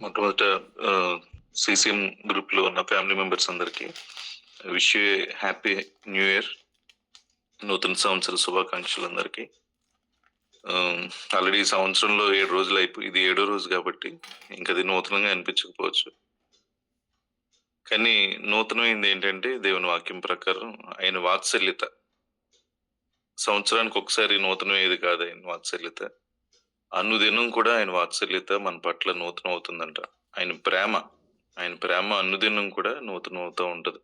మొట్టమొదట సీసీఎం గ్రూప్లో ఉన్న ఫ్యామిలీ మెంబర్స్ అందరికీ wish you happy new year, నూతన సంవత్సర శుభాకాంక్షలు అందరికీ. ఆల్రెడీ ఈ సంవత్సరంలో 7 రోజులు ఇది 7వ రోజు కాబట్టి ఇంకా అది నూతనంగా అనిపించకపోవచ్చు. కానీ నూతనమైంది ఏంటంటే దేవుని వాక్యం ప్రకారం ఆయన వాత్సల్యత. సంవత్సరానికి ఒకసారి నూతనమేది కాదు ఆయన వాత్సల్యత. అనుదినం కూడా ఆయన వాత్సల్యత మన పట్ల నూతనం అవుతుందంట. ఆయన ప్రేమ అనుదినం కూడా నూతనం అవుతూ ఉంటది.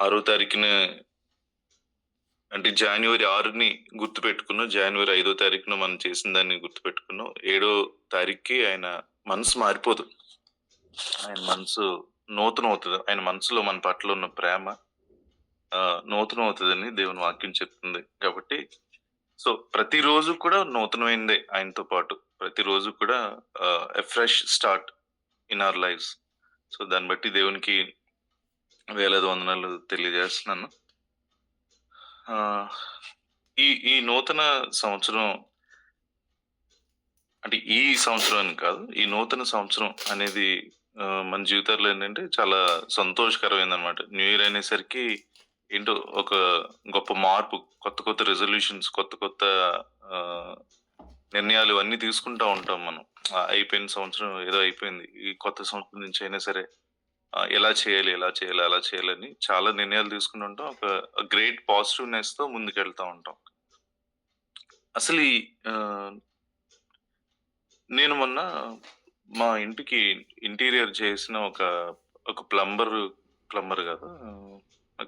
6వ తారీఖున అంటే జనవరి 6ని గుర్తు పెట్టుకున్నాం, జనవరి 5వ తారీఖున మనం చేసిన దాన్ని గుర్తు పెట్టుకున్నాం. 7వ తారీఖుకి ఆయన మనసు మారిపోదు, ఆయన మనసు నూతనం అవుతుంది. ఆయన మనసులో మన పట్ల ఉన్న ప్రేమ నూతనం అవుతుందని దేవుని వాక్యం చెప్తుంది. కాబట్టి సో ప్రతిరోజు కూడా నూతనమైందే ఆయనతో పాటు. ప్రతిరోజు కూడా a fresh start in our lifes. So దాన్ని బట్టి దేవునికి వేలాది వందనాలు తెలియజేస్తున్నాను. ఈ నూతన సంవత్సరం అంటే ఈ సంవత్సరం అని కాదు, ఈ నూతన సంవత్సరం అనేది మన జీవితాల్లో ఏంటంటే చాలా సంతోషకరమైంది అనమాట. న్యూ ఇయర్ అనేసరికి ఏంటో ఒక గొప్ప మార్పు, కొత్త కొత్త రెజల్యూషన్స్, కొత్త కొత్త నిర్ణయాలు ఇవన్నీ తీసుకుంటా ఉంటాం మనం. అయిపోయిన సంవత్సరం ఏదో అయిపోయింది, ఈ కొత్త సంవత్సరం నుంచి అయినా సరే ఎలా చేయాలి అలా చేయాలని చాలా నిర్ణయాలు తీసుకుని ఉంటాం. ఒక గ్రేట్ పాజిటివ్నెస్ తో ముందుకెళ్తా ఉంటాం. అసలు నేను మొన్న మా ఇంటికి ఇంటీరియర్ చేసిన ఒక ప్లంబర్ కాదు,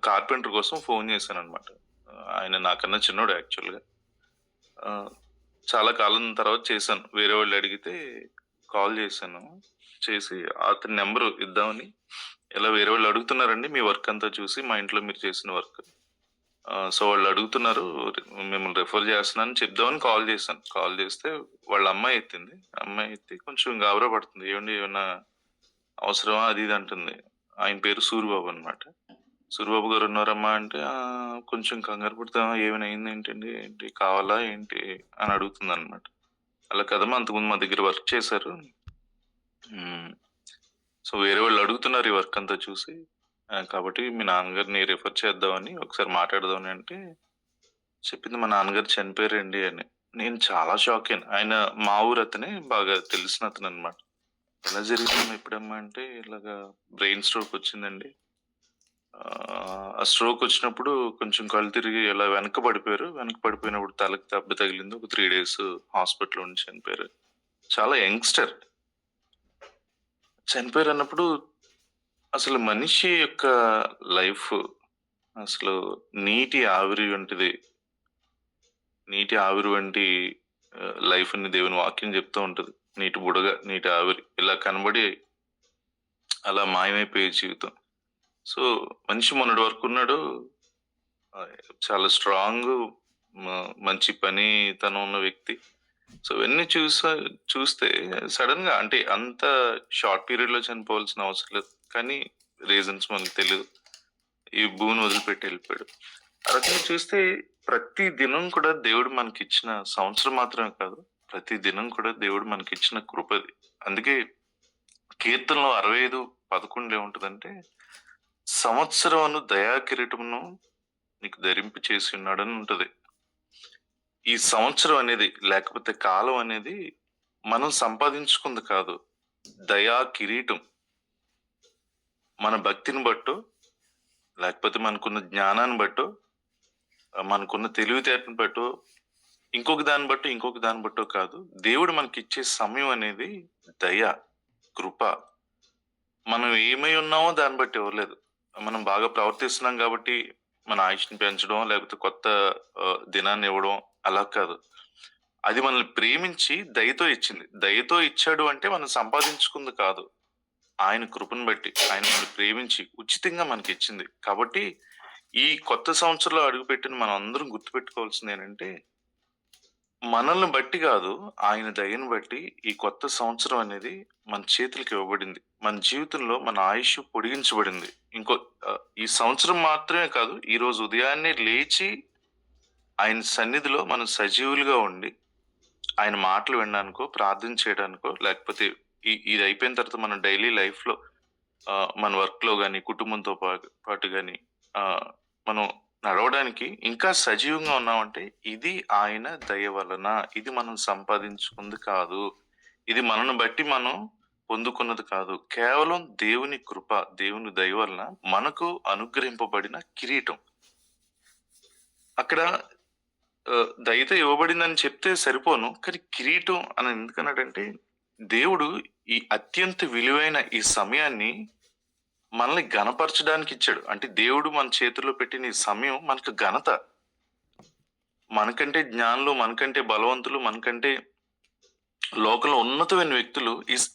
కార్పెంటర్ కోసం ఫోన్ చేశాను అనమాట. ఆయన నాకన్నా చిన్నోడు యాక్చువల్గా. చాలా కాలం తర్వాత చేశాను, వేరే వాళ్ళు అడిగితే కాల్ చేశాను. చేసి అతని నెంబర్ ఇద్దామని, ఇలా వేరే వాళ్ళు అడుగుతున్నారండి మీ వర్క్ అంతా చూసి, మా ఇంట్లో మీరు చేసిన వర్క్, సో వాళ్ళు అడుగుతున్నారు మిమ్మల్ని రెఫర్ చేస్తున్నాను చెప్దామని కాల్ చేశాను. కాల్ చేస్తే వాళ్ళ అమ్మాయి ఎత్తింది. అమ్మాయి ఎత్తి కొంచెం గాబరా పడుతుంది, ఏమండి ఏమన్నా అవసరమా అది ఇది అంటుంది. ఆయన పేరు సూరిబాబు అనమాట. సూరిబాబు గారు ఉన్నారమ్మా అంటే కొంచెం కంగారు పడుతా, ఏమైనా అయింది ఏంటి కావాలా ఏంటి అని అడుగుతుంది అనమాట. అలా కదమ్మా, అంతకుముందు మా దగ్గర వర్క్ చేశారు, సో వేరే వాళ్ళు అడుగుతున్నారు ఈ వర్క్ అంతా చూసి, కాబట్టి మీ నాన్నగారిని రిఫర్ చేద్దామని ఒకసారి మాట్లాడదామని అంటే చెప్పింది మా నాన్నగారు చనిపోయారండి అని. నేను చాలా షాక్ అయ్యాను. ఆయన మా ఊరు అతనే, బాగా తెలిసిన అతను అనమాట. ఎలా జరిగిందమ్మా ఎప్పుడమ్మా అంటే, ఇలాగా బ్రెయిన్ స్ట్రోక్ వచ్చిందండి. ఆ స్ట్రోక్ వచ్చినప్పుడు కొంచెం కళ్ళు తిరిగి ఇలా వెనక పడిపోయినప్పుడు తలకి దెబ్బ తగిలింది. ఒక 3 days హాస్పిటల్లో ఉండి చనిపోయారు. చాలా యంగ్స్టర్ చనిపోయారు అన్నప్పుడు అసలు మనిషి యొక్క లైఫ్ అసలు నీటి ఆవిరి వంటి లైఫ్ అని దేవుని వాక్యం చెప్తూ ఉంటది. నీటి బుడగ, నీటి ఆవిరి ఇలా కనబడి అలా మాయమైపోయే జీవితం. సో మనిషి మొన్నటి వరకు ఉన్నాడు, చాలా స్ట్రాంగ్, మంచి పనితనం ఉన్న వ్యక్తి. సో ఇవన్నీ చూస్తే సడన్ గా, అంటే అంత షార్ట్ పీరియడ్ లో చనిపోవాల్సిన అవసరం లేదు, కానీ రీజన్స్ మనకు తెలియదు, ఈ భూమిని వదిలిపెట్టి వెళ్ళిపోయాడు. ఆ రకంగా చూస్తే ప్రతి దినం కూడా దేవుడు మనకి ఇచ్చిన సంవత్సరం మాత్రమే కాదు, ప్రతి దినం కూడా దేవుడు మనకి ఇచ్చిన కృపది. అందుకే కీర్తనలో 65:11 ఏముంటదంటే, సంవత్సరమును దయా కిరీటమును నీకు ధరింపు చేసి ఉన్నాడని ఉంటది. ఈ సంవత్సరం అనేది, లేకపోతే కాలం అనేది మనం సంపాదించుకుంది కాదు, దయా కిరీటం. మన భక్తిని బట్టో, లేకపోతే మనకున్న జ్ఞానాన్ని బట్టో, మనకున్న తెలివితేటను బట్టో, ఇంకొక దాన్ని బట్టో కాదు, దేవుడు మనకి ఇచ్చే సమయం అనేది దయ, కృప. మనం ఏమై ఉన్నామో దాన్ని బట్టి ఇవ్వలేదు. మనం బాగా ప్రవర్తిస్తున్నాం కాబట్టి మన ఆయుష్ని పెంచడం, లేకపోతే కొత్త దినాన్ని ఇవ్వడం అలా కాదు. అది మనల్ని ప్రేమించి దయతో ఇచ్చింది. దయతో ఇచ్చాడు అంటే మనం సంపాదించుకుంది కాదు, ఆయన కృపను బట్టి, ఆయన మనల్ని ప్రేమించి ఉచితంగా మనకి ఇచ్చింది. కాబట్టి ఈ కొత్త సంవత్సరంలో అడుగుపెట్టిన మనం అందరం గుర్తుపెట్టుకోవాల్సింది ఏంటంటే, మనల్ని బట్టి కాదు, ఆయన దయను బట్టి ఈ కొత్త సంవత్సరం అనేది మన చేతులకు ఇవ్వబడింది. మన జీవితంలో మన ఆయుష్ పొడిగించబడింది. ఈ సంవత్సరం మాత్రమే కాదు, ఈ రోజు ఉదయాన్నే లేచి ఆయన సన్నిధిలో మనం సజీవులుగా ఉండి ఆయన మాటలు వినడానికో, ప్రార్థన చేయడానికో, లేకపోతే ఇది అయిపోయిన తర్వాత మన డైలీ లైఫ్‌లో మన వర్క్‌లో గాని, కుటుంబంతో పాటు గాని మనం నడవడానికి ఇంకా సజీవంగా ఉన్నామంటే ఇది ఆయన దయ వలన. ఇది మనం సంపాదించుకుంది కాదు. ఇది మనను బట్టి మనం పొందుకున్నది కాదు. కేవలం దేవుని కృప, దేవుని దయ వలన మనకు అనుగ్రహింపబడిన కిరీటం. అక్కడ దయతో ఇవ్వబడిందని చెప్తే సరిపోను. కానీ కిరీటం అని ఎందుకన్నాడంటే, దేవుడు ఈ అత్యంత విలువైన ఈ సమయాన్ని మనల్ని ఘనపరచడానికి ఇచ్చాడు. అంటే దేవుడు మన చేతుల్లో పెట్టిన ఈ సమయం మనకు ఘనత. మనకంటే జ్ఞానులు, మనకంటే బలవంతులు, మనకంటే లోకంలో ఉన్నతమైన వ్యక్తులు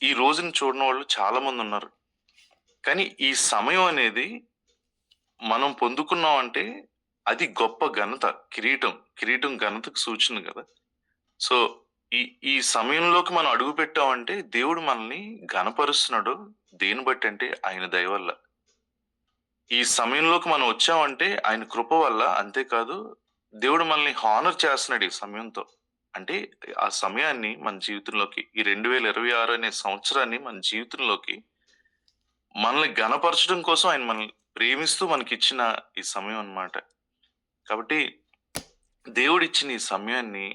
ఈ రోజుని చూడని వాళ్ళు చాలా మంది ఉన్నారు. కానీ ఈ సమయం అనేది మనం పొందుకున్నాం అంటే అది గొప్ప ఘనత. కిరీటం ఘనతకు సూచన కదా! సో ఈ సమయంలోకి మనం అడుగు పెట్టామంటే దేవుడు మనల్ని ఘనపరుస్తున్నాడు. దేన్ని బట్టి అంటే ఆయన దయ వల్ల. ఈ సమయంలోకి మనం వచ్చామంటే ఆయన కృప వల్ల. అంతేకాదు దేవుడు మనల్ని హానర్ చేస్తున్నాడు ఈ సమయంతో. అంటే ఆ సమయాన్ని మన జీవితంలోకి ఈ 2026 అనే సంవత్సరాన్ని మన జీవితంలోకి మనల్ని ఘనపరచడం కోసం ఆయన మనల్ని ప్రేమిస్తూ మనకిచ్చిన ఈ సమయం అన్నమాట. కాబట్టి దేవుడిచ్చిన ఈ సమయాన్ని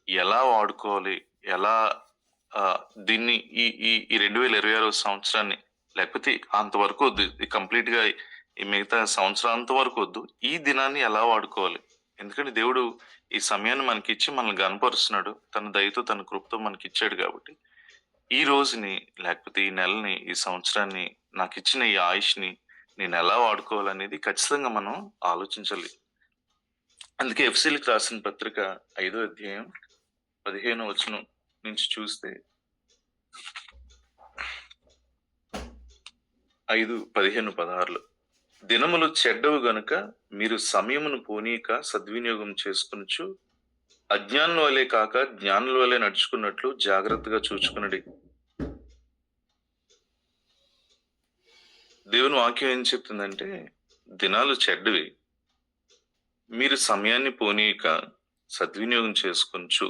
ఎలా వాడుకోవాలి? ఎలా దీన్ని ఈ 2026 సంవత్సరాన్ని లేకపోతే అంతవరకు వద్దు. కంప్లీట్‌గా ఈ మిగతా సంవత్సరాంతం వరకు వద్దు. ఈ దినాన్ని ఎలా వాడుకోవాలి? ఎందుకంటే దేవుడు ఈ సమయాన్ని మనకిచ్చి మనల్ని ఘనపరుస్తున్నాడు. తన దయతో, తన కృపతో మనకిచ్చాడు కాబట్టి, ఈ రోజుని లేకపోతే ఈ నెలని, ఈ సంవత్సరాన్ని, నాకిచ్చిన ఈ ఆయుష్‌ని నేను ఎలా వాడుకోవాలనేది ఖచ్చితంగా మనం ఆలోచించాలి. అందుకే ఎఫెసీయులకు రాసిన పత్రిక 5వ అధ్యాయం 15వ వచనం నుంచి చూస్తే 5:15-16 దినములు చెడ్డవు గనుక మీరు సమయమును పోనీక సద్వినియోగం చేసుకొనుచు అజ్ఞానుల వలె కాక జ్ఞానుల వలె నడుచుకున్నట్లు జాగ్రత్తగా చూచుకునడి. దేవుని వాక్యం ఏం చెప్తుందంటే, దినాలు చెడ్డవి, మీరు సమయాన్ని పోనీక సద్వినియోగం చేసుకొనుచు.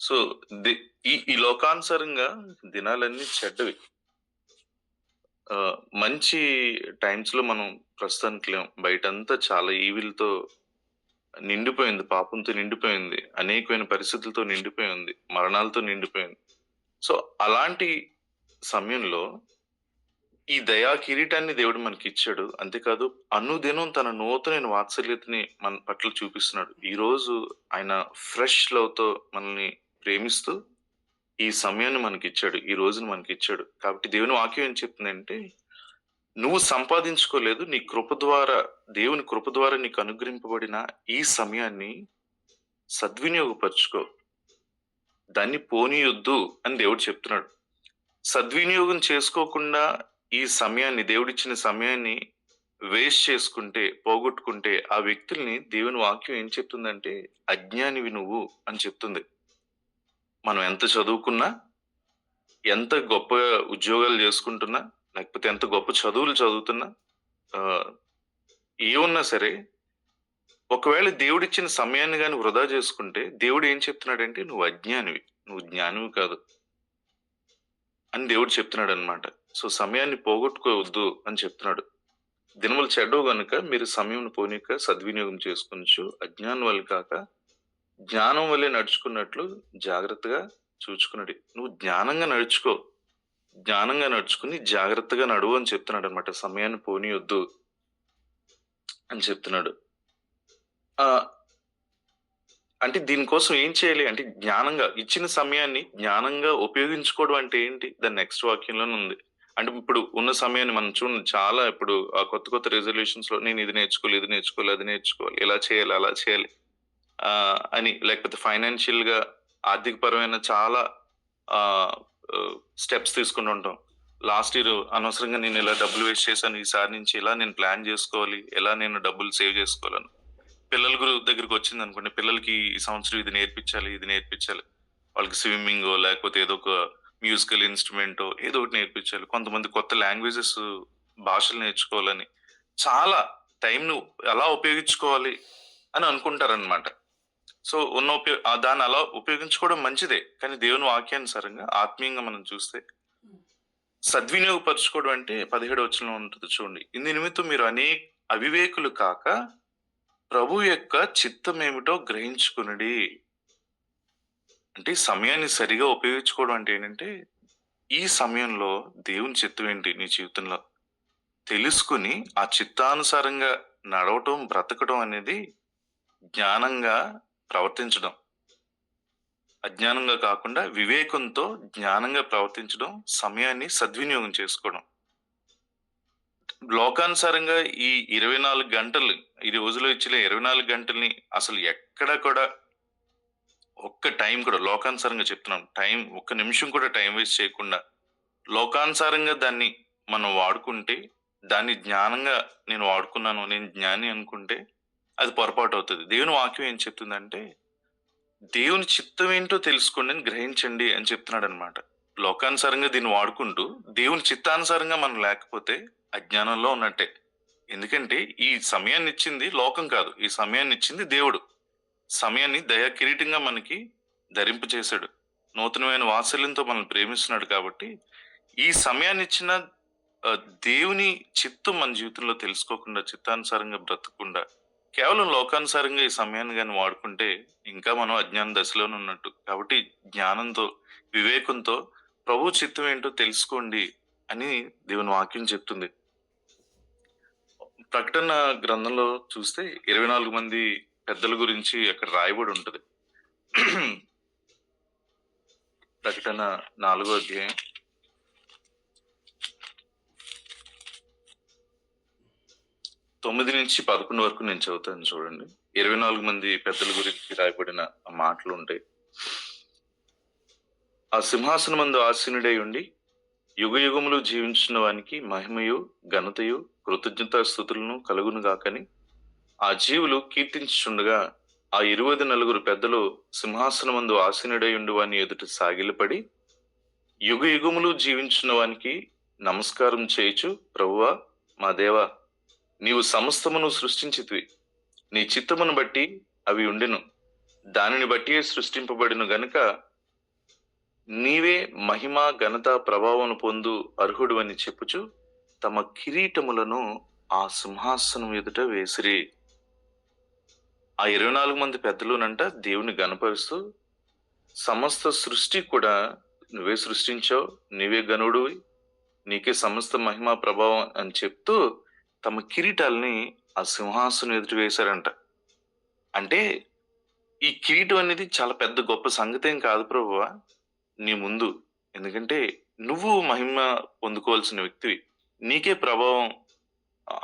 సో ఈ లోకానుసారంగా దినాలన్నీ చెడ్డవి. మంచి టైమ్స్ లో మనం ప్రస్తుతానికి లేం. బయటంతా చాలా ఈవిల్‌తో నిండిపోయింది. పాపంతో నిండిపోయింది. అనేకమైన పరిస్థితులతో నిండిపోయింది. మరణాలతో నిండిపోయింది. సో అలాంటి సమయంలో ఈ దయా కిరీటాన్ని దేవుడు మనకిచ్చాడు. అంతేకాదు అనుదినం తన నూతనమైన వాత్సల్యతని మన పట్ల చూపిస్తున్నాడు. ఈరోజు ఆయన ఫ్రెష్ లవ్‌తో మనల్ని ప్రేమిస్తూ ఈ సమయాన్ని మనకిచ్చాడు. ఈ రోజుని మనకిచ్చాడు. కాబట్టి దేవుని వాక్యం ఏం చెప్తుందంటే, నువ్వు సంపాదించుకోలేదు. నీ కృప ద్వారా, దేవుని కృప ద్వారా నీకు అనుగ్రహింపబడిన ఈ సమయాన్ని సద్వినియోగపరుచుకో. దాన్ని పోనీయొద్దు అని దేవుడు చెప్తున్నాడు. సద్వినియోగం చేసుకోకుండా ఈ సమయాన్ని, దేవుడిచ్చిన సమయాన్ని వేస్ట్ చేసుకుంటే, పోగొట్టుకుంటే ఆ వ్యక్తుల్ని దేవుని వాక్యం ఏం చెప్తుందంటే, అజ్ఞానివి నువ్వు అని చెప్తుంది. మనం ఎంత చదువుకున్నా, ఎంత గొప్ప ఉద్యోగాలు చేసుకుంటున్నా, లేకపోతే ఎంత గొప్ప చదువులు చదువుతున్నా, ఏమున్నా సరే, ఒకవేళ దేవుడిచ్చిన సమయాన్ని గాని వృధా చేసుకుంటే దేవుడు ఏం చెప్తున్నాడంటే, నువ్వు అజ్ఞానివి, నువ్వు జ్ఞానివి కాదు అని దేవుడు చెప్తున్నాడు అన్నమాట. సో సమయాన్ని పోగొట్టుకోవద్దు అని చెప్తున్నాడు. దినములు చెడ్డవు గనుక మీరు సమయం పోనీక సద్వినియోగం చేసుకొనుచు అజ్ఞానం వల్ల కాక జ్ఞానం వల్లే నడుచుకున్నట్లు జాగ్రత్తగా చూచుకున్నాడు. నువ్వు జ్ఞానంగా నడుచుకో, జ్ఞానంగా నడుచుకుని జాగ్రత్తగా నడువు అని చెప్తున్నాడు అనమాట. సమయాన్ని పోనీయొద్దు అని చెప్తున్నాడు. అంటే దీనికోసం ఏం చేయాలి అంటే, జ్ఞానంగా ఇచ్చిన సమయాన్ని జ్ఞానంగా ఉపయోగించుకోవడం అంటే ఏంటి? దాని నెక్స్ట్ వాక్యంలోనే ఉంది. అంటే ఇప్పుడు ఉన్న సమయాన్ని మనం చూడండి, చాలా ఇప్పుడు ఆ కొత్త రెజల్యూషన్స్ లో నేను ఇది నేర్చుకోవాలి, ఇది నేర్చుకోవాలి, అది నేర్చుకోవాలి, ఇలా చేయాలి, అలా చేయాలి అని, లేకపోతే ఫైనాన్షియల్ గా ఆర్థిక పరమైన చాలా స్టెప్స్ తీసుకుంటూ ఉంటాం. లాస్ట్ ఇయర్ అనవసరంగా నేను ఇలా డబ్బులు వేస్ట్ చేశాను, ఈసారి నుంచి ఇలా నేను ప్లాన్ చేసుకోవాలి, ఎలా నేను డబ్బులు సేవ్ చేసుకోవాలని. పిల్లల దగ్గరికి వచ్చింది అనుకోండి, పిల్లలకి ఈ సంవత్సరం ఇది నేర్పించాలి, వాళ్ళకి స్విమ్మింగ్ లేకపోతే ఏదో ఒక మ్యూజికల్ ఇన్స్ట్రుమెంట్ ఏదో ఒకటి నేర్పించాలి. కొంతమంది కొత్త లాంగ్వేజెస్, భాషలు నేర్చుకోవాలని, చాలా టైంను ఎలా ఉపయోగించుకోవాలి అని అనుకుంటారనమాట. సో ఉన్న దాన్ని అలా ఉపయోగించుకోవడం మంచిదే. కానీ దేవుని వాక్యానుసారంగా ఆత్మీయంగా మనం చూస్తే సద్వినియోగపరుచుకోవడం అంటే 17వ వచనంలో ఉంటుంది చూడండి. ఇందు నిమిత్తం మీరు అవివేకులు కాక ప్రభు యొక్క చిత్తమేమిటో గ్రహించుకొనుడి. అంటే సమయాన్ని సరిగా ఉపయోగించుకోవడం అంటే ఏంటంటే, ఈ సమయంలో దేవుని చిత్తం ఏంటి నీ జీవితంలో తెలుసుకుని ఆ చిత్తానుసారంగా నడవటం, బ్రతకడం అనేది జ్ఞానంగా ప్రవర్తించడం. అజ్ఞానంగా కాకుండా వివేకంతో జ్ఞానంగా ప్రవర్తించడం, సమయాన్ని సద్వినియోగం చేసుకోవడం. లోకానుసారంగా ఈ 24 గంటలు, ఈ రోజులో ఇచ్చిన 24 గంటల్ని అసలు ఎక్కడ కూడా ఒక్క టైం కూడా లోకానుసారంగా చెప్తున్నాను. ఒక్క నిమిషం కూడా టైం వేస్ట్ చేయకుండా లోకానుసారంగా దాన్ని మనం వాడుకుంటే, దాన్ని జ్ఞానంగా నేను వాడుకున్నాను, నేను జ్ఞాని అనుకుంటే అది పొరపాటు అవుతుంది. దేవుని వాక్యం ఏం చెప్తుందంటే, దేవుని చిత్తం ఏంటో తెలుసుకోండి అని గ్రహించండి అని చెప్తున్నాడు అనమాట. లోకానుసారంగా దీన్ని వాడుకుంటూ దేవుని చిత్తానుసారంగా మనం లేకపోతే అజ్ఞానంలో ఉన్నట్టే. ఎందుకంటే ఈ సమయాన్ని ఇచ్చింది లోకం కాదు, ఈ సమయాన్ని ఇచ్చింది దేవుడు. సమయాన్ని దయా కిరీటంగా మనకి ధరింపు చేశాడు. నూతనమైన వాత్సల్యంతో మనల్ని ప్రేమిస్తున్నాడు. కాబట్టి ఈ సమయాన్ని ఇచ్చిన దేవుని చిత్తం మన జీవితంలో తెలుసుకోకుండా, చిత్తానుసారంగా బ్రతకకుండా కేవలం లోకానుసారంగా ఈ సమయాన్ని కానీ వాడుకుంటే ఇంకా మనం అజ్ఞాన దశలోనే ఉన్నట్టు. కాబట్టి జ్ఞానంతో, వివేకంతో ప్రభు చిత్తం ఏంటో తెలుసుకోండి అని దేవుని వాక్యం చెప్తుంది. ప్రకటన గ్రంథంలో చూస్తే 24 మంది పెద్దల గురించి అక్కడ రాయబడి ఉంటది. ప్రకటన 4వ అధ్యాయం 9 నుంచి 11 వరకు నేను చదువుతాను చూడండి. 24 మంది పెద్దల గురించి రాయబడిన మాటలు ఉంటాయి. ఆ సింహాసనం మందు ఆసీనుడై ఉండి యుగ యుగములు జీవించిన వానికి మహిమయు ఘనతయు కృతజ్ఞతా స్తుతులను కలుగును గాకని ఆ జీవులు కీర్తించుచుండగా ఆ 24 పెద్దలు సింహాసనం మందు ఆసీనుడై ఉండి వాని ఎదుట సాగిలపడి యుగ యుగములు జీవించిన వానికి నమస్కారం చేయుచు, ప్రభువా మా దేవా, నీవు సమస్తమును సృష్టించితివి, నీ చిత్తమును బట్టి అవి ఉండెను, దానిని బట్టి సృష్టింపబడిన గనుక నీవే మహిమ ఘనత ప్రభావమును పొందు అర్హుడు అని చెప్పుచు తమ కిరీటములను ఆ సింహాసనం ఎదుట వేసిరి. ఆ 24 మంది పెద్దలునంట దేవుని గణపరుస్తూ, సమస్త సృష్టి కూడా నువ్వే సృష్టించావు, నీవే గనుడివి, నీకే సమస్త మహిమ ప్రభావం అని చెప్తూ తమ కిరీటాలని ఆ సింహాసనం ఎదుట వేశారంట. అంటే ఈ కిరీటం అనేది చాలా పెద్ద గొప్ప సంగతి ఏం కాదు ప్రభువా నీ ముందు. ఎందుకంటే నువ్వు మహిమ పొందుకోవాల్సిన వ్యక్తివి, నీకే ప్రభావం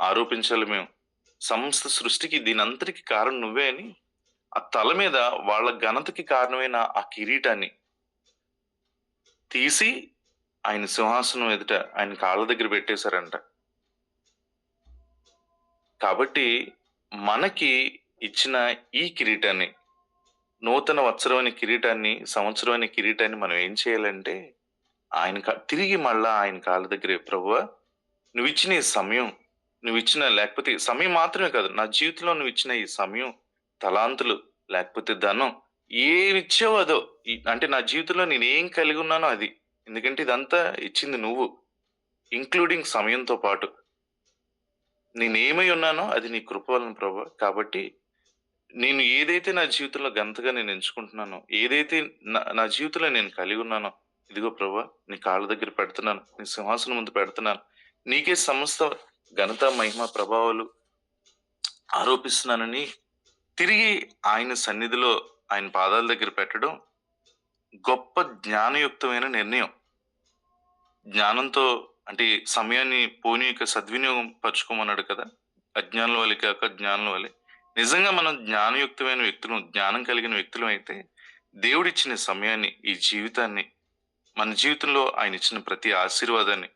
ఆరోపించాలి మేము. సమస్త సృష్టికి దీనంతటికి కారణం నువ్వే అని ఆ తల మీద వాళ్ళ ఘనతకి కారణమైన ఆ కిరీటాన్ని తీసి ఆయన సింహాసనం ఎదుట ఆయన కాళ్ళ దగ్గర పెట్టేశారంట. కాబట్టి మనకి ఇచ్చిన ఈ కిరీటాన్ని, నూతన వత్సరమైన కిరీటాన్ని, సంవత్సరమైన కిరీటాన్ని మనం ఏం చేయాలంటే తిరిగి మళ్ళా ఆయన కాళ్ళ దగ్గరే, ప్రభువా నువ్వు ఇచ్చిన ఈ సమయం, నువ్వు ఇచ్చిన, లేకపోతే సమయం మాత్రమే కాదు, నా జీవితంలో నువ్వు ఇచ్చిన ఈ సమయం, తలాంతులు, లేకపోతే ధనం, ఏమి ఇచ్చావో అదో, అంటే నా జీవితంలో నేను ఏం కలిగి ఉన్నానో అది. ఎందుకంటే ఇదంతా ఇచ్చింది నువ్వు, ఇంక్లూడింగ్ సమయంతో పాటు. నేనేమై ఉన్నానో అది నీ కృప వలన ప్రభువా. కాబట్టి నేను ఏదైతే నా జీవితంలో గంతగా నేను ఎంచుకుంటున్నానో, ఏదైతే నా జీవితంలో నేను కలిగి ఉన్నానో, ఇదిగో ప్రభువా నీ కాళ్ళ దగ్గర పెడుతున్నాను, నీ సింహాసనం ముందు పెడుతున్నాను, నీకే సమస్త ఘనత మహిమ ప్రభావాలు ఆరోపిస్తున్నానని తిరిగి ఆయన సన్నిధిలో, ఆయన పాదాల దగ్గర పెట్టడం గొప్ప జ్ఞానయుక్తమైన నిర్ణయం. జ్ఞానంతో, అంటే సమయాన్ని పోనీక సద్వినియోగం పరుచుకోమన్నాడు కదా, అజ్ఞానుల వల్ల కాక జ్ఞానుల వల్ల. నిజంగా మనం జ్ఞానయుక్తమైన వ్యక్తులు, జ్ఞానం కలిగిన వ్యక్తులు అయితే దేవుడిచ్చిన సమయాన్ని, ఈ జీవితాన్ని, మన జీవితంలో ఆయన ఇచ్చిన ప్రతి ఆశీర్వాదాన్ని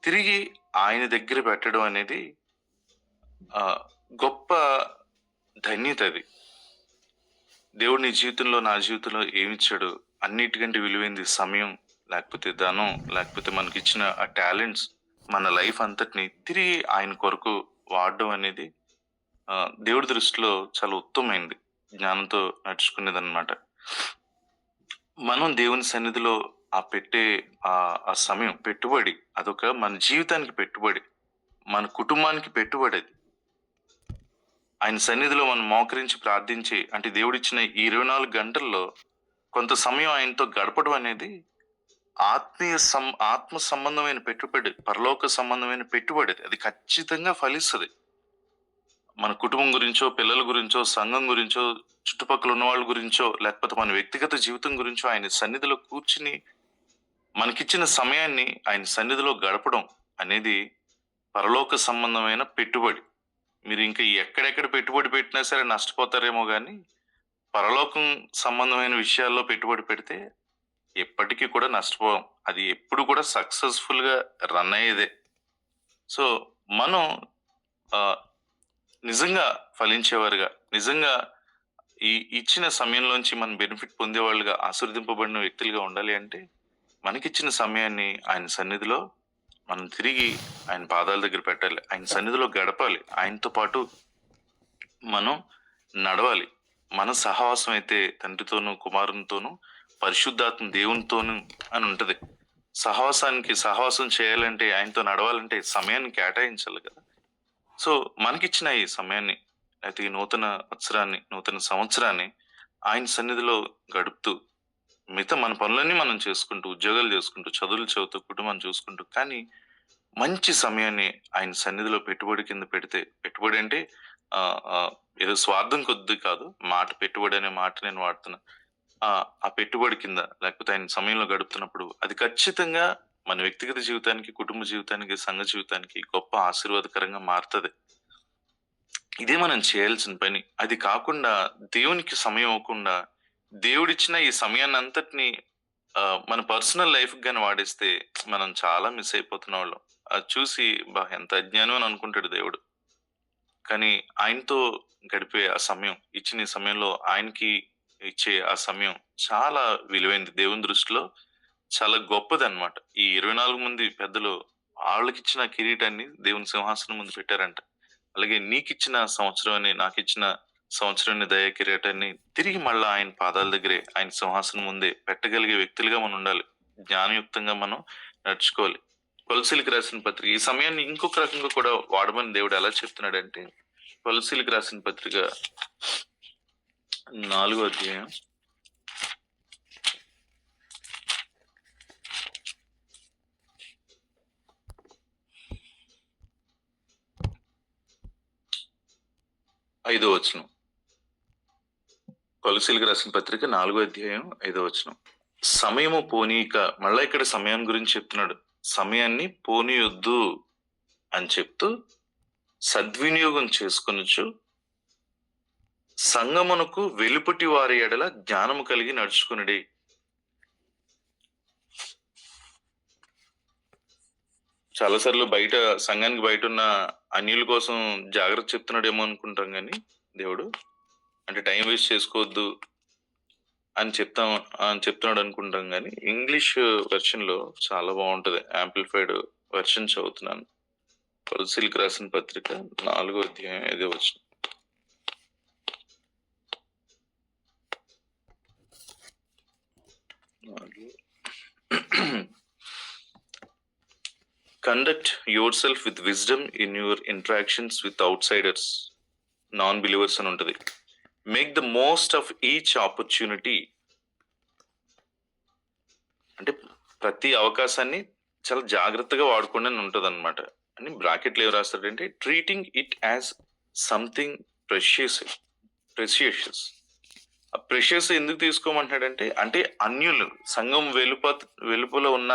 తిరిగి ఆయన దగ్గర పెట్టడం అనేది గొప్ప ధన్యత. అది దేవుడు నీ జీవితంలో, నా జీవితంలో ఏమిచ్చాడు, అన్నిటికంటే విలువైంది సమయం, లేకపోతే ధనం, లేకపోతే మనకి ఇచ్చిన ఆ టాలెంట్స్, మన లైఫ్ అంతటిని తిరిగి ఆయన కొరకు వాడడం అనేది దేవుడి దృష్టిలో చాలా ఉత్తమమైంది. జ్ఞానంతో నడుచుకునేదన్నమాట. మనం దేవుని సన్నిధిలో పెట్టే ఆ సమయం పెట్టుబడి, అదొక మన జీవితానికి పెట్టుబడి, మన కుటుంబానికి పెట్టుబడి అది. ఆయన సన్నిధిలో మనం మోకరించి ప్రార్థించి, అంటే దేవుడిచ్చిన ఈ 24 గంటల్లో కొంత సమయం ఆయనతో గడపడం అనేది ఆత్మ సంబంధమైన పెట్టుబడి, పరలోక సంబంధమైన పెట్టుబడి. అది ఖచ్చితంగా ఫలిస్తది. మన కుటుంబం గురించో, పిల్లల గురించో, సంఘం గురించో, చుట్టుపక్కల ఉన్న వాళ్ళ గురించో, లేకపోతే మన వ్యక్తిగత జీవితం గురించో ఆయన సన్నిధిలో కూర్చుని మనకిచ్చిన సమయాన్ని ఆయన సన్నిధిలో గడపడం అనేది పరలోక సంబంధమైన పెట్టుబడి. మీరు ఇంకా ఎక్కడెక్కడ పెట్టుబడి పెట్టినా సరే నష్టపోతారేమో కానీ, పరలోకం సంబంధమైన విషయాల్లో పెట్టుబడి పెడితే ఎప్పటికీ కూడా నష్టపోం. అది ఎప్పుడు కూడా సక్సెస్ఫుల్గా రన్ అయ్యేదే. సో మనం నిజంగా ఫలించేవారుగా, నిజంగా ఈ ఇచ్చిన సమయంలోంచి మనం బెనిఫిట్ పొందేవాళ్ళుగా, ఆశీర్వదింపబడిన వ్యక్తులుగా ఉండాలి అంటే మనకిచ్చిన సమయాన్ని ఆయన సన్నిధిలో మనం తిరిగి ఆయన పాదాల దగ్గర పెట్టాలి. ఆయన సన్నిధిలో గడపాలి. ఆయనతో పాటు మనం నడవాలి. మన సహవాసం అయితే తండ్రితోనూ, కుమారునితోనూ, పరిశుద్ధాత్మ దేవునితోనూ అని ఉంటది. సహవాసం చేయాలంటే, ఆయనతో నడవాలంటే సమయాన్ని కేటాయించాలి కదా. సో మనకిచ్చిన ఈ సమయాన్ని, అయితే ఈ నూతన వత్సరాన్ని, నూతన సంవత్సరాన్ని ఆయన సన్నిధిలో గడుపుతూ, మిగతా మన పనులన్నీ మనం చేసుకుంటూ, ఉద్యోగాలు చేసుకుంటూ, చదువులు చదువుతూ, కుటుంబాన్ని చూసుకుంటూ, కానీ మంచి సమయాన్ని ఆయన సన్నిధిలో పెట్టుబడి కింద పెడితే, పెట్టుబడి అంటే ఏదో స్వార్థం కొద్ది కాదు, పెట్టుబడి అనే మాట నేను వాడుతున్నా. ఆ పెట్టుబడి కింద, లేకపోతే ఆయన సమయంలో గడుపుతున్నప్పుడు అది ఖచ్చితంగా మన వ్యక్తిగత జీవితానికి, కుటుంబ జీవితానికి, సంఘ జీవితానికి గొప్ప ఆశీర్వాదకరంగా మారుతుంది. ఇదే మనం చేయాల్సిన పని. అది కాకుండా దేవునికి సమయం అవ్వకుండా దేవుడిచ్చిన ఈ సమయాన్ని అంతటిని మన పర్సనల్ లైఫ్ గాని వాడేస్తే మనం చాలా మిస్ అయిపోతున్న వాళ్ళం. అది చూసి ఎంత అజ్ఞానం అని అనుకుంటాడు దేవుడు. కానీ ఆయనతో గడిపే ఆ సమయం, ఇచ్చిన ఈ సమయంలో ఆయనకి ఇచ్చే ఆ సమయం చాలా విలువైంది. దేవుని దృష్టిలో చాలా గొప్పది అనమాట. ఈ 24 మంది పెద్దలు వాళ్ళకిచ్చిన కిరీటాన్ని దేవుని సింహాసనం ముందు పెట్టారంట. అలాగే నీకిచ్చిన సంవత్సరం అని, నాకిచ్చిన సంవత్సరాన్ని, దయా కిరీటాన్ని తిరిగి మళ్ళా ఆయన పాదాల దగ్గరే, ఆయన సింహాసనం ముందే పెట్టగలిగే వ్యక్తులుగా మనం ఉండాలి. జ్ఞానయుక్తంగా మనం నడుచుకోవాలి. కొలసీలకు రాసిన పత్రిక ఈ సమయాన్ని ఇంకొక రకంగా కూడా వాడమని దేవుడు ఎలా చెప్తున్నాడంటే, కొలసీలకు రాసిన పత్రిక 4వ అధ్యాయం 5వ వచనం. కొలసీలకు రాసిన పత్రిక 4వ అధ్యాయం 5వ వచనం. సమయము పోనీక, మళ్ళా ఇక్కడ సమయం గురించి చెప్తున్నాడు. సమయాన్ని పోనీయొద్దు అని చెప్తూ సద్వినియోగం చేసుకొనొచ్చు, సంగమునకు వెలుపటి వారి ఎడల జ్ఞానము కలిగి నడుచుకునుడి. చాలాసార్లు బయట, సంఘానికి బయట ఉన్న అన్యుల కోసం జాగ్రత్త చెప్తున్నాడేమో అనుకుంటాం, కానీ దేవుడు అంటే టైం వేస్ట్ చేసుకోవద్దు అని చెప్తున్నాడు అనుకుంటాం, కానీ ఇంగ్లీష్ వెర్షన్ లో చాలా బాగుంటది. యాంప్లిఫైడ్ వెర్షన్ చదువుతున్నాను. కొలసీలకు రాసిన పత్రిక 4వ అధ్యాయం 5వ వచనం. Conduct yourself with wisdom in your interactions with outsiders, non-believers అని ఉంటుంది. Make the most of each opportunity. అంటే ప్రతి అవకాశాన్ని చాలా జాగ్రత్తగా వాడుకోండి అని ఉంటుంది అనమాట. అని బ్రాకెట్లు ఏం రాస్తాడంటే, treating it as something precious. ఆ ప్రెషియస్ ఎందుకు తీసుకోమంటాడంటే, అంటే అన్యులు, సంఘం వెలుపల ఉన్న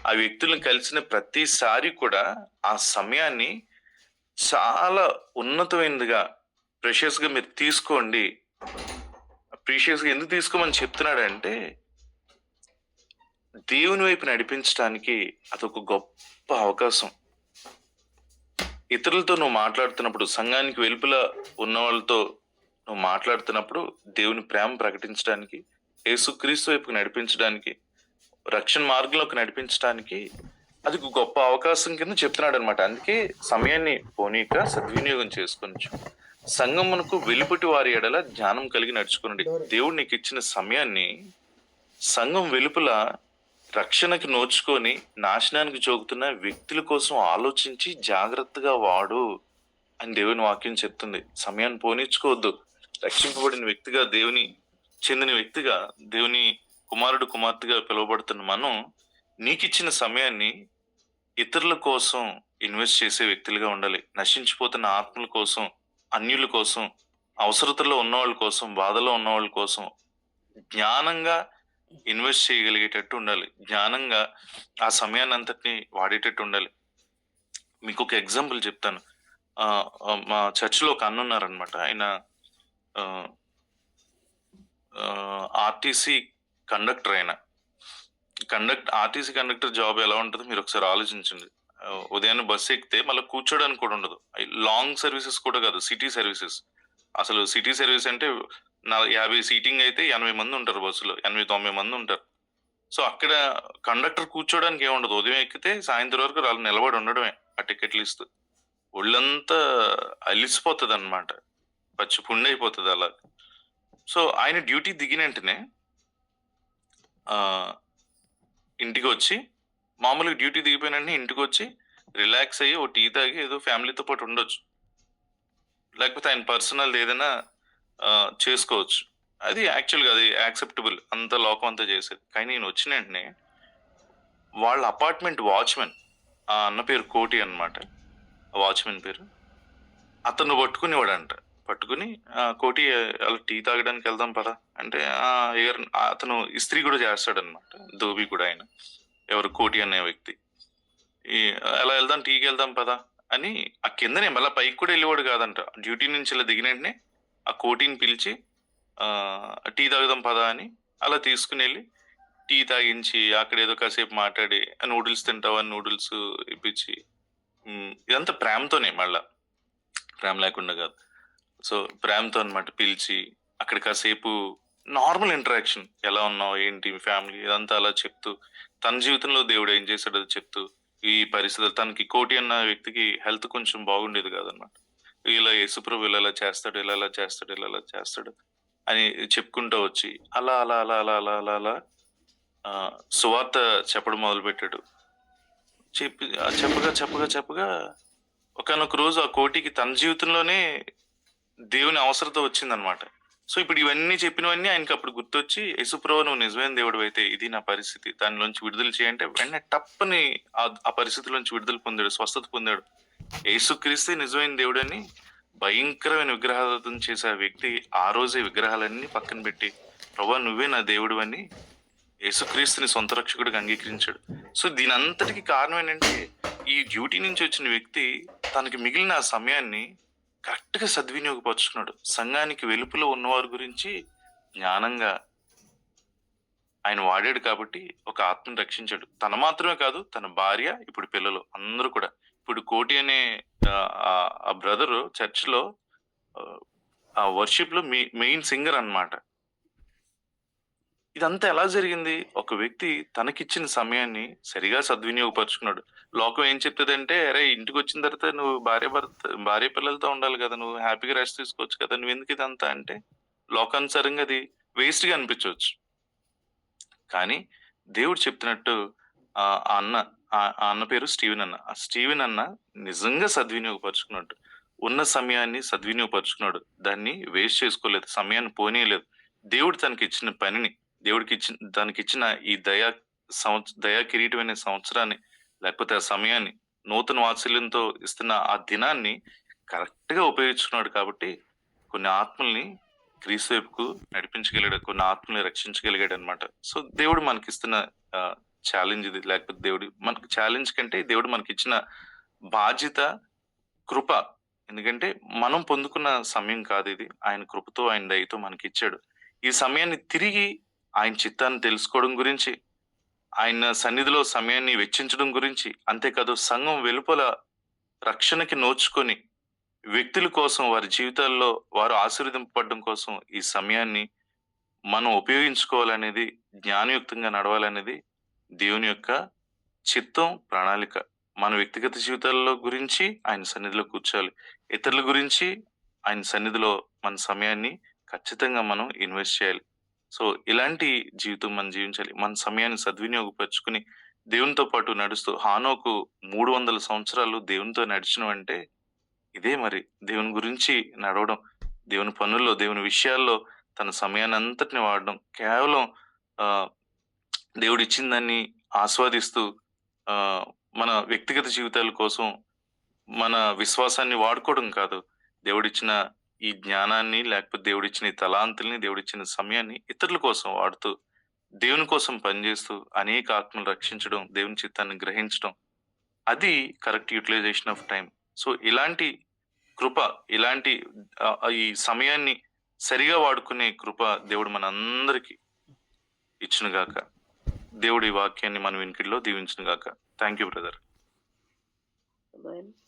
ఆ వ్యక్తులను కలిసిన ప్రతిసారి కూడా ఆ సమయాన్ని చాలా ఉన్నతమైనదిగా, ప్రెషియస్ గా మీరు తీసుకోండి. ప్రీషియస్ గా ఎందుకు తీసుకోమని చెప్తున్నాడంటే, దేవుని వైపు నడిపించడానికి అదొక గొప్ప అవకాశం. ఇతరులతో నువ్వు మాట్లాడుతున్నప్పుడు, సంఘానికి వెలుపల ఉన్న వాళ్ళతో నువ్వు మాట్లాడుతున్నప్పుడు దేవుని ప్రేమ ప్రకటించడానికి, యేసుక్రీస్తు వైపుకి నడిపించడానికి, రక్షణ మార్గంలోకి నడిపించడానికి అది గొప్ప అవకాశం కింద చెప్తున్నాడు అనమాట. అందుకే సమయాన్ని పోనీక సద్వినియోగం చేసుకోవచ్చు. సంగమునకు వెలుపటి వారి ఎడల జ్ఞానం కలిగి నడుచుకునండి. దేవుడు నీకు ఇచ్చిన సమయాన్ని సంఘం వెలుపల రక్షణకి నోచుకొని నాశనానికి జోగుతున్న వ్యక్తుల కోసం ఆలోచించి జాగ్రత్తగా వాడు అని దేవుని వాక్యం చెప్తుంది. సమయాన్ని పోనిచ్చుకోవద్దు. రక్షింపబడిన వ్యక్తిగా, దేవుని చెందిన వ్యక్తిగా, దేవుని కుమారుడు కుమార్తెగా పిలువబడుతున్న మనం నీకిచ్చిన సమయాన్ని ఇతరుల కోసం ఇన్వెస్ట్ చేసే వ్యక్తులుగా ఉండాలి. నశించిపోతున్న ఆత్మల కోసం, అన్యుల కోసం, అవసరతలో ఉన్నవాళ్ళ కోసం, బాధలో ఉన్నవాళ్ళ కోసం జ్ఞానంగా ఇన్వెస్ట్ చేయగలిగేటట్టు ఉండాలి. జ్ఞానంగా ఆ సమయాన్ని అంతటిని వాడేటట్టు ఉండాలి. మీకు ఒక ఎగ్జాంపుల్ చెప్తాను. మా చర్చిలో ఒక అన్న ఉన్నారనమాట. ఆయన ఆర్టీసీ కండక్టర్. ఆయన ఆర్టీసీ కండక్టర్ జాబ్ ఎలా ఉంటుందో మీరు ఒకసారి ఆలోచించండి. ఉదయాన్నే బస్సు ఎక్కితే మళ్ళీ కూర్చోడానికి కూడా ఉండదు. లాంగ్ సర్వీసెస్ కూడా కాదు, సిటీ సర్వీసెస్. అసలు సిటీ సర్వీస్ అంటే 50 సీటింగ్ అయితే 80 మంది ఉంటారు బస్సులో, 80-90 మంది ఉంటారు. సో అక్కడ కండక్టర్ కూర్చోడానికి ఏముండదు. ఉదయం ఎక్కితే సాయంత్రం వరకు వాళ్ళు నిలబడి ఉండడమే ఆ టికెట్లు ఇస్తూ. ఒళ్ళంతా అలిసిపోతుంది అనమాట, పచ్చి పుండి అయిపోతుంది అలా. సో ఆయన డ్యూటీ దిగిన వెంటనే ఇంటికి వచ్చి, మామూలుగా డ్యూటీ దిగిపోయిన వెంటనే ఇంటికి వచ్చి రిలాక్స్ అయ్యి ఓ టీ తాగి ఏదో ఫ్యామిలీతో పాటు ఉండొచ్చు, లేకపోతే ఆయన పర్సనల్ ఏదైనా చేసుకోవచ్చు. అది యాక్చువల్గా అది యాక్సెప్టబుల్, అంత లోకం అంతా చేసేది. కానీ నేను వచ్చిన వెంటనే వాళ్ళ అపార్ట్మెంట్ వాచ్మెన్, ఆ అన్న పేరు కోటి అనమాట, వాచ్మెన్ పేరు, అతను పట్టుకునేవాడంట. పట్టుకుని కోటి అలా టీ తాగడానికి వెళ్దాం పదా అంటే, అతను ఇస్త్రీ కూడా చేస్తాడనమాట, ధోబీ కూడా ఆయన, ఎవరు కోటి అనే వ్యక్తి. అలా వెళ్దాం, టీకి వెళ్దాం పదా అని ఆ కిందనే, మళ్ళీ పైకి కూడా వెళ్ళేవాడు కాదంట. డ్యూటీ నుంచి ఇలా దిగిన వెంటనే ఆ కోటిని పిలిచి టీ తాగుదాం పదా అని అలా తీసుకుని వెళ్ళి టీ తాగించి అక్కడ ఏదో కాసేపు మాట్లాడి, నూడిల్స్ తింటావా నూడిల్స్ ఇప్పించి, ఇదంతా ప్రేమతోనే, మళ్ళా ప్రేమ లేకుండా కాదు. సో ప్రేమతో అనమాట పిలిచి అక్కడ కాసేపు నార్మల్ ఇంటరాక్షన్, ఎలా ఉన్నావు ఏంటి ఫ్యామిలీ ఇదంతా అలా చెప్తూ, తన జీవితంలో దేవుడు ఏం చేశాడో చెప్తూ, ఈ పరిస్థితులు, తనకి కోటి అన్న వ్యక్తికి హెల్త్ కొంచెం బాగుండేది కాదనమాట. ఇలా యేసుప్రభు ఇలా చేస్తాడు, ఇలా చేస్తాడు, ఇలా చేస్తాడు అని చెప్పుకుంటూ వచ్చి అలా అలా అలా అలా అలా అలా అలా సువార్త చెప్పడం మొదలుపెట్టాడు. చెప్పగా చెప్పగా చెప్పగా ఒకనొక రోజు ఆ కోటికి తన జీవితంలోనే దేవుని అవసరత వచ్చిందనమాట. సో ఇప్పుడు ఇవన్నీ చెప్పినవన్నీ ఆయనకి అప్పుడు గుర్తొచ్చి, యేసుప్రభు నువ్వు నిజమైన దేవుడు అయితే ఇది నా పరిస్థితి, దానిలోంచి విడుదల చేయంటే వెంటనే టప్పని ఆ పరిస్థితిలోంచి విడుదల పొందాడు, స్వస్థత పొందాడు. యేసుక్రీస్తే నిజమైన దేవుడు అని భయంకరమైన విగ్రహారాధన చేసే ఆ వ్యక్తి ఆ రోజే విగ్రహాలన్నీ పక్కన పెట్టి, ప్రభా నువ్వే నా దేవుడు అని యేసుక్రీస్తుని సొంత రక్షకుడిగా అంగీకరించాడు. సో దీని అంతటికి కారణం ఏంటంటే, ఈ డ్యూటీ నుంచి వచ్చిన వ్యక్తి తనకి మిగిలిన ఆ సమయాన్ని కరెక్ట్ గా సద్వినియోగపరుచుకున్నాడు. సంఘానికి వెలుపులో ఉన్నవారి గురించి జ్ఞానంగా ఆయన వాడాడు కాబట్టి ఒక ఆత్మను రక్షించాడు. తన మాత్రమే కాదు, తన భార్య, ఇప్పుడు పిల్లలు అందరూ కూడా. ఇప్పుడు కోటి అనే ఆ బ్రదరు చర్చ్ లో ఆ వర్షిప్ లో మెయిన్ సింగర్ అన్నమాట. ఇదంతా ఎలా జరిగింది? ఒక వ్యక్తి తనకిచ్చిన సమయాన్ని సరిగా సద్వినియోగపరుచుకున్నాడు. లోకం ఏం చెప్తుందంటే, అరే ఇంటికి వచ్చిన తర్వాత నువ్వు భార్య పిల్లలతో ఉండాలి కదా, నువ్వు హ్యాపీగా రెస్ట్ తీసుకోవచ్చు కదా, నువ్వు ఎందుకు ఇదంతా అంటే, లోకానుసారంగా అది వేస్ట్ గా అనిపించవచ్చు. కానీ దేవుడు చెప్తున్నట్టు ఆ అన్న పేరు స్టీవెన్ అన్న. ఆ స్టీవెన్ అన్న నిజంగా సద్వినియోగపరుచుకున్నాడు. ఉన్న సమయాన్ని సద్వినియోగపరుచుకున్నాడు. దాన్ని వేస్ట్ చేసుకోలేదు, సమయాన్ని పోనీయలేదు. దేవుడు తనకి ఇచ్చిన పనిని, తనకి ఇచ్చిన ఈ దయా కిరీటం అనే సంవత్సరాన్ని, లేకపోతే ఆ సమయాన్ని, నూతన వాత్సల్యంతో ఇస్తున్న ఆ దినాన్ని కరెక్ట్ గా ఉపయోగించుకున్నాడు. కాబట్టి కొన్ని ఆత్మల్ని క్రీస్తు వైపుకు నడిపించగలిగాడు, కొన్ని ఆత్మల్ని రక్షించగలిగాడు అనమాట. సో దేవుడు మనకిస్తున్న ఛాలెంజ్ ఇది. లేకపోతే దేవుడు మనకు ఛాలెంజ్ కంటే దేవుడు మనకిచ్చిన బాధ్యత, కృప. ఎందుకంటే మనం పొందుకున్న సమయం కాదు ఇది, ఆయన కృపతో ఆయన దయతో మనకి ఇచ్చాడు. ఈ సమయాన్ని తిరిగి ఆయన చిత్తాన్ని తెలుసుకోవడం గురించి, ఆయన సన్నిధిలో సమయాన్ని వెచ్చించడం గురించి, అంతేకాదు సంఘం వెలుపల రక్షణకి నోచుకొని వ్యక్తుల కోసం, వారి జీవితాల్లో వారు ఆశీర్వదింపబడడం కోసం ఈ సమయాన్ని మనం ఉపయోగించుకోవాలనేది, జ్ఞానయుక్తంగా నడవాలనేది దేవుని యొక్క చిత్తం, ప్రణాళిక. మన వ్యక్తిగత జీవితాల్లో గురించి ఆయన సన్నిధిలో కూర్చోవాలి, ఇతరుల గురించి ఆయన సన్నిధిలో మన సమయాన్ని ఖచ్చితంగా మనం ఇన్వెస్ట్ చేయాలి. సో, ఇలాంటి జీవితం మనం జీవించాలి. మన సమయాన్ని సద్వినియోగపరుచుకొని దేవునితో పాటు నడుస్తూ హానోకు 300 సంవత్సరాలు దేవునితో నడిచినవంటే ఇదే మరి. దేవుని గురించి నడవడం, దేవుని పనుల్లో, దేవుని విషయాల్లో తన సమయాన్నంతటిని వాడడం. కేవలం ఆహ్, దేవుడిచ్చిన దాన్ని ఆస్వాదిస్తూ మన వ్యక్తిగత జీవితాల కోసం మన విశ్వాసాన్ని వాడుకోవడం కాదు. దేవుడిచ్చిన ఈ జ్ఞానాన్ని, లేకపోతే దేవుడిచ్చిన ఈ తలాంతుల్ని, దేవుడిచ్చిన సమయాన్ని ఇతరుల కోసం వాడుతూ, దేవుని కోసం పనిచేస్తూ, అనేక ఆత్మలు రక్షించడం, దేవుని చిత్తాన్ని గ్రహించడం. అది correct utilisation of time. So, ఇలాంటి కృప, ఇలాంటి ఈ సమయాన్ని సరిగా వాడుకునే కృప దేవుడు మనందరికీ ఇచ్చునుగాక. దేవుడి వాక్యాన్ని మన వినికిడిలో దీవించునుగాక. Thank you brother. Amen.